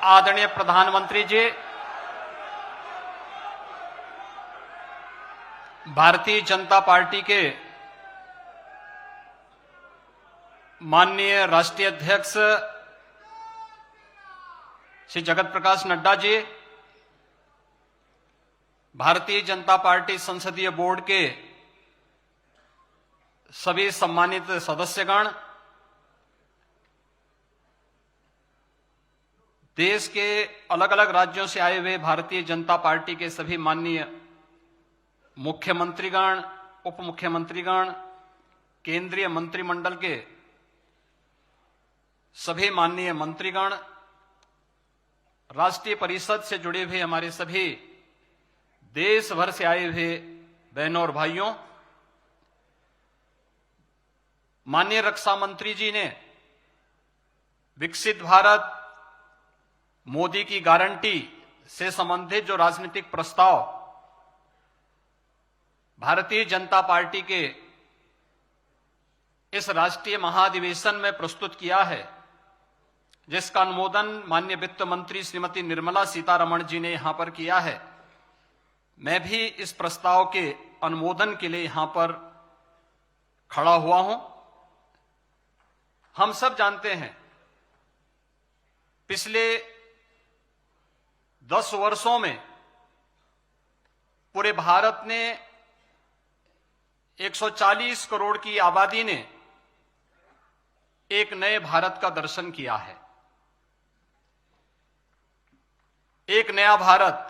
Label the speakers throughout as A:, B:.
A: आदरणीय प्रधानमंत्री जी, भारतीय जनता पार्टी के माननीय राष्ट्रीय अध्यक्ष श्री जगत प्रकाश नड्डा जी, भारतीय जनता पार्टी संसदीय बोर्ड के सभी सम्मानित सदस्यगण, देश के अलग अलग राज्यों से आए हुए भारतीय जनता पार्टी के सभी माननीय मुख्यमंत्रीगण, उप मुख्यमंत्रीगण, केंद्रीय मंत्रिमंडल के सभी माननीय मंत्रीगण, राष्ट्रीय परिषद से जुड़े हुए हमारे सभी देश भर से आए हुए बहनों और भाइयों, माननीय रक्षा मंत्री जी ने विकसित भारत, मोदी की गारंटी से संबंधित जो राजनीतिक प्रस्ताव भारतीय जनता पार्टी के इस राष्ट्रीय महाधिवेशन में प्रस्तुत किया है, जिसका अनुमोदन माननीय वित्त मंत्री श्रीमती निर्मला सीतारमण जी ने यहां पर किया है, मैं भी इस प्रस्ताव के अनुमोदन के लिए यहां पर खड़ा हुआ हूं। हम सब जानते हैं, पिछले 10 वर्षों में पूरे भारत ने 140 करोड़ की आबादी ने एक नए भारत का दर्शन किया है। एक नया भारत,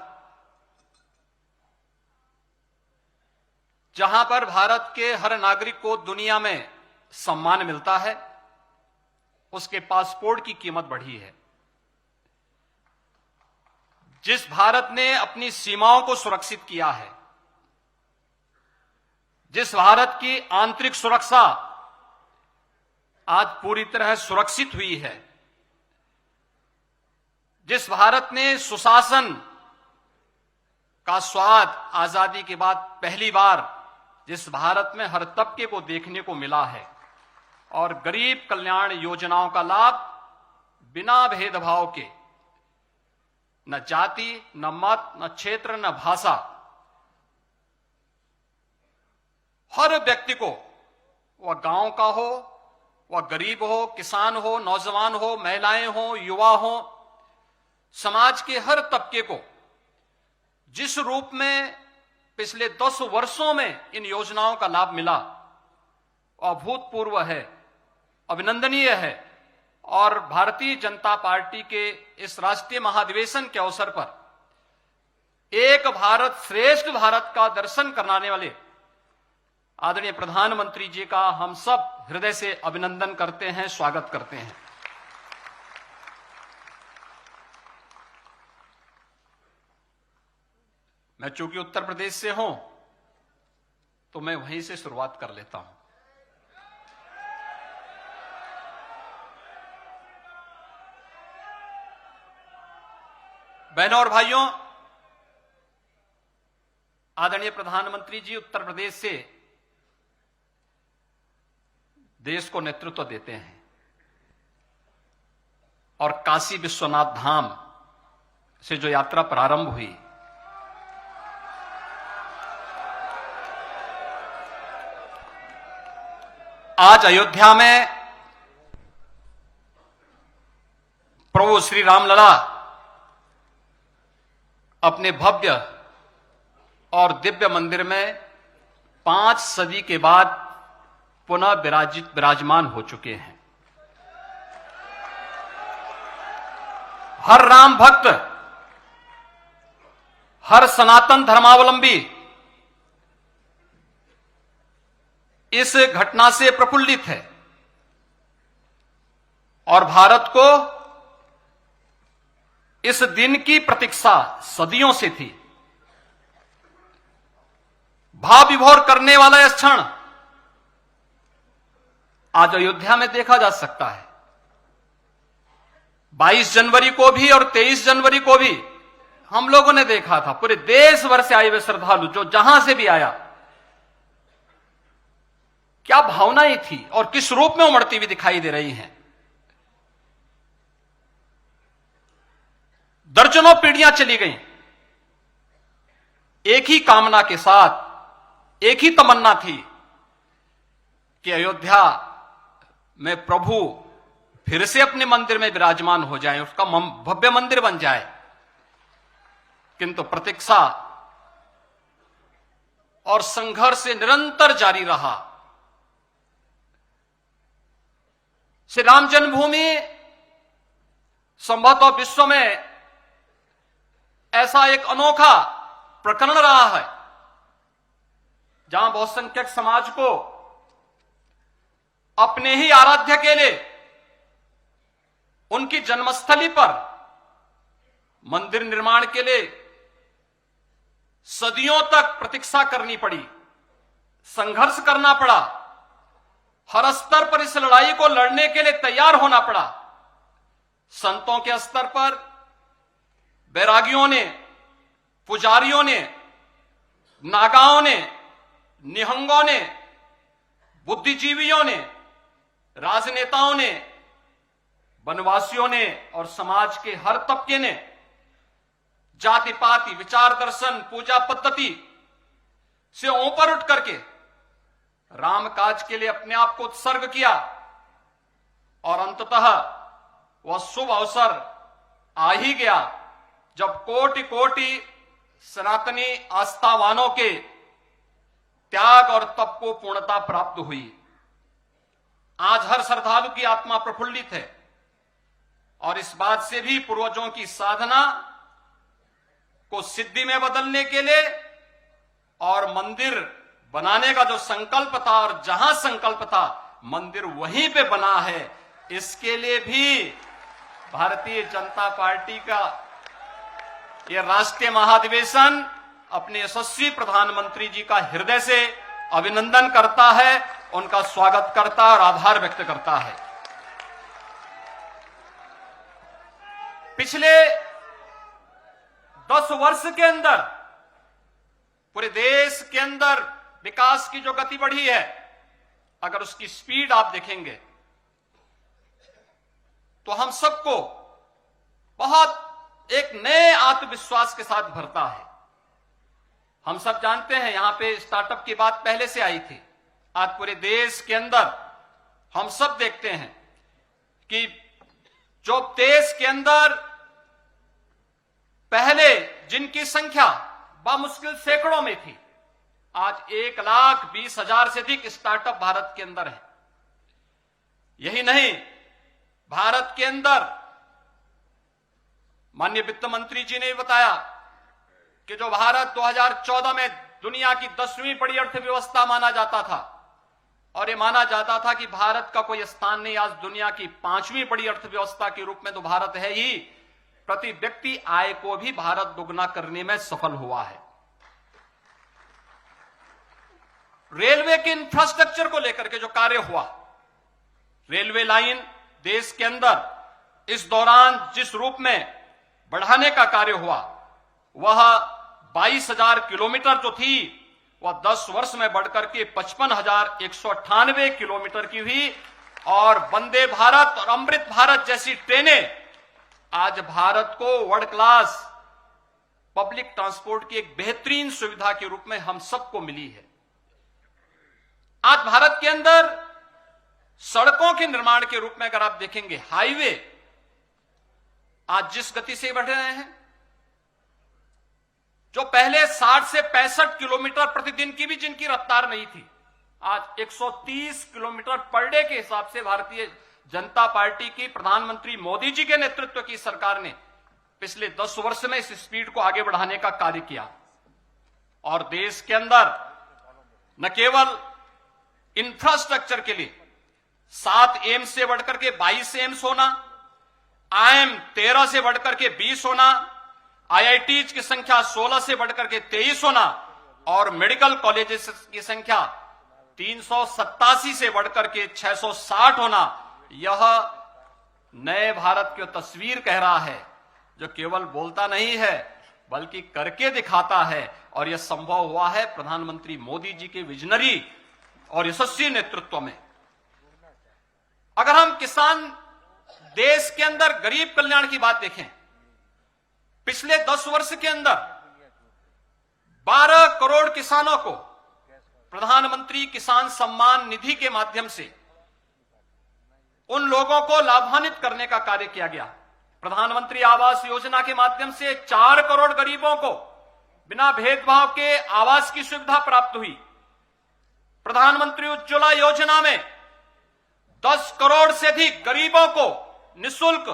A: जहां पर भारत के हर नागरिक को दुनिया में सम्मान मिलता है, उसके पासपोर्ट की कीमत बढ़ी है। जिस भारत ने अपनी सीमाओं को सुरक्षित किया है, जिस भारत की आंतरिक सुरक्षा आज पूरी तरह सुरक्षित हुई है, जिस भारत ने सुशासन का स्वाद आजादी के बाद पहली बार, जिस भारत में हर तबके को देखने को मिला है और गरीब कल्याण योजनाओं का लाभ बिना भेदभाव के, न जाति, न मत, न क्षेत्र, न भाषा, हर व्यक्ति को, वह गांव का हो, वह गरीब हो, किसान हो, नौजवान हो, महिलाएं हो, युवा हो, समाज के हर तबके को जिस रूप में पिछले 10 वर्षों में इन योजनाओं का लाभ मिला, अभूतपूर्व है, अभिनंदनीय है। और भारतीय जनता पार्टी के इस राष्ट्रीय महाधिवेशन के अवसर पर एक भारत श्रेष्ठ भारत का दर्शन कराने वाले आदरणीय प्रधानमंत्री जी का हम सब हृदय से अभिनंदन करते हैं, स्वागत करते हैं। मैं चूंकि उत्तर प्रदेश से हूं, तो मैं वहीं से शुरुआत कर लेता हूं। बहनों और भाइयों, आदरणीय प्रधानमंत्री जी उत्तर प्रदेश से देश को नेतृत्व देते हैं और काशी विश्वनाथ धाम से जो यात्रा प्रारंभ हुई, आज अयोध्या में प्रभु श्री रामलला अपने भव्य और दिव्य मंदिर में 5 सदी के बाद पुनः विराजमान हो चुके हैं। हर राम भक्त, हर सनातन धर्मावलंबी इस घटना से प्रफुल्लित है और भारत को इस दिन की प्रतीक्षा सदियों से थी। भाव विभोर करने वाला यह क्षण आज अयोध्या में देखा जा सकता है। 22 जनवरी को भी और 23 जनवरी को भी हम लोगों ने देखा था, पूरे देश भर से आए हुए श्रद्धालु जो जहां से भी आया, क्या भावनाएं थी और किस रूप में उमड़ती हुई दिखाई दे रही हैं। दर्जनों पीढ़ियां चली गई, एक ही कामना के साथ, एक ही तमन्ना थी कि अयोध्या में प्रभु फिर से अपने मंदिर में विराजमान हो जाए, उसका भव्य मंदिर बन जाए। किंतु प्रतीक्षा और संघर्ष निरंतर जारी रहा। श्री राम जन्मभूमि संभवतः विश्व में ऐसा एक अनोखा प्रकरण रहा है जहां बहुसंख्यक समाज को अपने ही आराध्य के लिए उनकी जन्मस्थली पर मंदिर निर्माण के लिए सदियों तक प्रतीक्षा करनी पड़ी, संघर्ष करना पड़ा, हर स्तर पर इस लड़ाई को लड़ने के लिए तैयार होना पड़ा। संतों के स्तर पर बैरागियों ने, पुजारियों ने, नागाओं ने, निहंगों ने, बुद्धिजीवियों ने, राजनेताओं ने, वनवासियों ने और समाज के हर तबके ने जाति पाति, विचार दर्शन, पूजा पद्धति से ऊपर उठ करके राम काज के लिए अपने आप को उत्सर्ग किया और अंततः वह शुभ अवसर आ ही गया जब कोटि कोटि सनातनी आस्थावानों के त्याग और तप को पूर्णता प्राप्त हुई। आज हर श्रद्धालु की आत्मा प्रफुल्लित है और इस बात से भी पूर्वजों की साधना को सिद्धि में बदलने के लिए और मंदिर बनाने का जो संकल्प था और जहां संकल्प था मंदिर वहीं पे बना है, इसके लिए भी भारतीय जनता पार्टी का यह राष्ट्रीय महाधिवेशन अपने यशस्वी प्रधानमंत्री जी का हृदय से अभिनंदन करता है, उनका स्वागत करता है और आभार व्यक्त करता है। पिछले 10 वर्ष के अंदर पूरे देश के अंदर विकास की जो गति बढ़ी है, अगर उसकी स्पीड आप देखेंगे तो हम सबको बहुत एक नए आत्मविश्वास के साथ भरता है। हम सब जानते हैं यहां पे स्टार्टअप की बात पहले से आई थी। आज पूरे देश के अंदर हम सब देखते हैं कि जो देश के अंदर पहले जिनकी संख्या बामुश्किल सैकड़ों में थी, आज 1,20,000 से अधिक स्टार्टअप भारत के अंदर है। यही नहीं, भारत के अंदर माननीय वित्त मंत्री जी ने बताया कि जो भारत 2014 में दुनिया की 10वीं बड़ी अर्थव्यवस्था माना जाता था और ये माना जाता था कि भारत का कोई स्थान नहीं, आज दुनिया की 5वीं बड़ी अर्थव्यवस्था के रूप में तो भारत है ही, प्रति व्यक्ति आय को भी भारत दुगना करने में सफल हुआ है। रेलवे के इंफ्रास्ट्रक्चर को लेकर के जो कार्य हुआ, रेलवे लाइन देश के अंदर इस दौरान जिस रूप में बढ़ाने का कार्य हुआ, वह 22,000 किलोमीटर जो थी वह 10 वर्ष में बढ़कर के 55,198 किलोमीटर की हुई और वंदे भारत और अमृत भारत जैसी ट्रेनें आज भारत को वर्ल्ड क्लास पब्लिक ट्रांसपोर्ट की एक बेहतरीन सुविधा के रूप में हम सबको मिली है। आज भारत के अंदर सड़कों के निर्माण के रूप में अगर आप देखेंगे, हाईवे आज जिस गति से बढ़ रहे हैं, जो पहले 60 से 65 किलोमीटर प्रतिदिन की भी जिनकी रफ्तार नहीं थी, आज 130 किलोमीटर पर डे के हिसाब से भारतीय जनता पार्टी की प्रधानमंत्री मोदी जी के नेतृत्व की सरकार ने पिछले 10 वर्ष में इस स्पीड को आगे बढ़ाने का कार्य किया। और देश के अंदर न केवल इंफ्रास्ट्रक्चर के लिए 7 एम्स से बढ़कर के 22 एम्स होना, आईएम 13 से बढ़कर के 20 होना, आईआईटीज की संख्या 16 से बढ़कर के 23 होना और मेडिकल कॉलेजेस की संख्या 387 से बढ़कर के 660 होना, यह नए भारत की तस्वीर कह रहा है जो केवल बोलता नहीं है बल्कि करके दिखाता है। और यह संभव हुआ है प्रधानमंत्री मोदी जी के विजनरी और यशस्वी नेतृत्व में। अगर हम किसान देश के अंदर गरीब कल्याण की बात देखें पिछले 10 वर्ष के अंदर 12 करोड़ किसानों को प्रधानमंत्री किसान सम्मान निधि के माध्यम से उन लोगों को लाभान्वित करने का कार्य किया गया। प्रधानमंत्री आवास योजना के माध्यम से 4 करोड़ गरीबों को बिना भेदभाव के आवास की सुविधा प्राप्त हुई। प्रधानमंत्री उज्ज्वला योजना में 10 करोड़ से अधिक गरीबों को निःशुल्क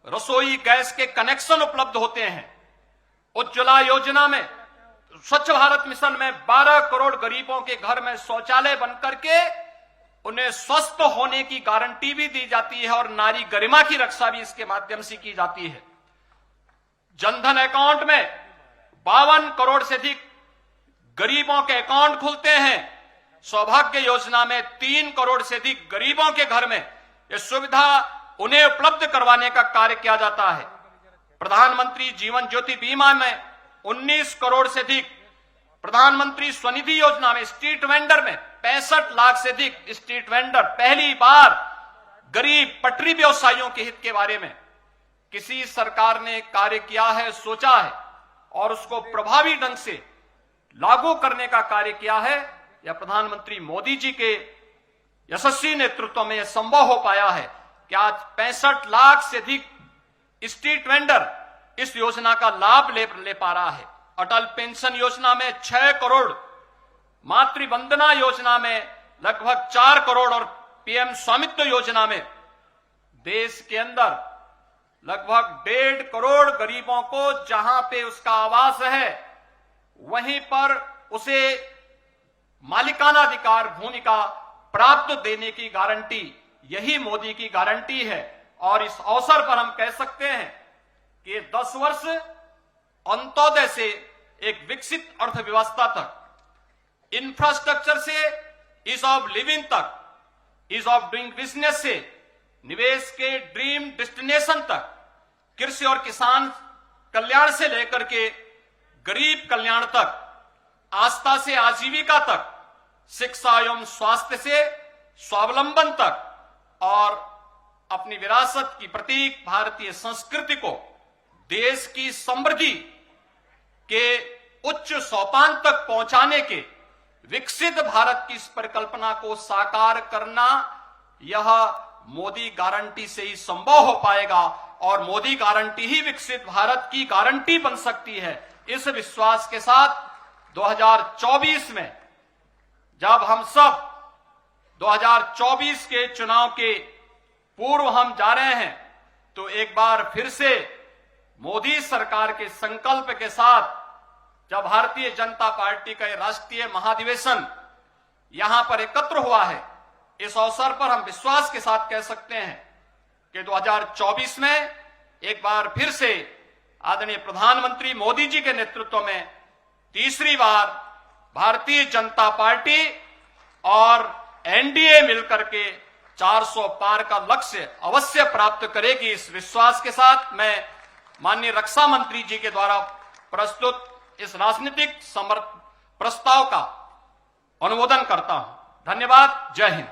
A: रसोई गैस के कनेक्शन उपलब्ध होते हैं। उज्ज्वला योजना में स्वच्छ भारत मिशन में 12 करोड़ गरीबों के घर में शौचालय बनकर के उन्हें स्वस्थ होने की गारंटी भी दी जाती है और नारी गरिमा की रक्षा भी इसके माध्यम से की जाती है। जनधन अकाउंट में 52 करोड़ से अधिक गरीबों के अकाउंट खुलते हैं। सौभाग्य योजना में 3 करोड़ से अधिक गरीबों के घर में यह सुविधा उन्हें उपलब्ध करवाने का कार्य किया जाता है। प्रधानमंत्री जीवन ज्योति बीमा में 19 करोड़ से अधिक, प्रधानमंत्री स्वनिधि योजना में स्ट्रीट वेंडर में 65 लाख से अधिक स्ट्रीट वेंडर। पहली बार गरीब पटरी व्यवसायियों के हित के बारे में किसी सरकार ने कार्य किया है, सोचा है और उसको प्रभावी ढंग से लागू करने का कार्य किया है। यह प्रधानमंत्री मोदी जी के यशस्वी नेतृत्व में यह संभव हो पाया है कि आज 65 लाख से अधिक स्ट्रीट वेंडर इस योजना का लाभ ले पा रहा है। अटल पेंशन योजना में 6 करोड़, मातृवंदना योजना में लगभग 4 करोड़ और पीएम स्वामित्व योजना में देश के अंदर लगभग 1.5 करोड़ गरीबों को जहां पे उसका आवास है वहीं पर उसे मालिकाना अधिकार भूमि का प्राप्त देने की गारंटी, यही मोदी की गारंटी है। और इस अवसर पर हम कह सकते हैं कि 10 वर्ष अंत्योदय से एक विकसित अर्थव्यवस्था तक, इंफ्रास्ट्रक्चर से ईज ऑफ लिविंग तक, ईज ऑफ डूइंग बिजनेस से निवेश के ड्रीम डेस्टिनेशन तक, कृषि और किसान कल्याण से लेकर के गरीब कल्याण तक, आस्था से आजीविका तक, शिक्षा एवं स्वास्थ्य से स्वावलंबन तक और अपनी विरासत की प्रतीक भारतीय संस्कृति को देश की समृद्धि के उच्च सोपान तक पहुंचाने के विकसित भारत की इस परिकल्पना को साकार करना, यह मोदी गारंटी से ही संभव हो पाएगा और मोदी गारंटी ही विकसित भारत की गारंटी बन सकती है। इस विश्वास के साथ 2024 में जब हम सब 2024 के चुनाव के पूर्व हम जा रहे हैं तो एक बार फिर से मोदी सरकार के संकल्प के साथ जब भारतीय जनता पार्टी का राष्ट्रीय महाधिवेशन यहां पर एकत्र हुआ है, इस अवसर पर हम विश्वास के साथ कह सकते हैं कि 2024 में एक बार फिर से आदरणीय प्रधानमंत्री मोदी जी के नेतृत्व में तीसरी बार भारतीय जनता पार्टी और एनडीए मिलकर के 400 पार का लक्ष्य अवश्य प्राप्त करेगी। इस विश्वास के साथ मैं माननीय रक्षा मंत्री जी के द्वारा प्रस्तुत इस राजनीतिक प्रस्ताव का अनुमोदन करता हूं। धन्यवाद। जय हिंद।